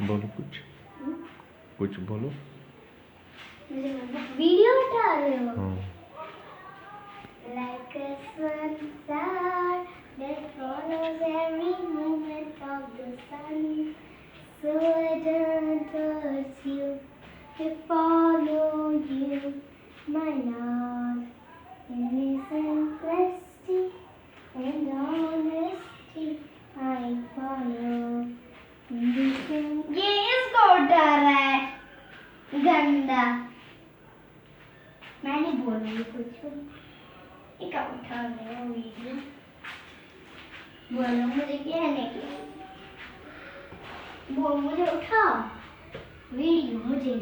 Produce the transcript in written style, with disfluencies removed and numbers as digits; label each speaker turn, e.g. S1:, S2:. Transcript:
S1: बोलो कुछ बोलो।
S2: वीडियो बता रहे हो?
S1: हाँ।
S2: Like a sunset that follows every movement of the sun, so I turn towards you to follow you, my Lord, in His simplicity and honesty I follow. ये इसको उठा रहा है गंदा। मैं नहीं बोल रही कुछ। ये क्या उठा रहे हो वीडियो? बोलो मुझे कहने के। बोल मुझे उठाओ वीडियो मुझे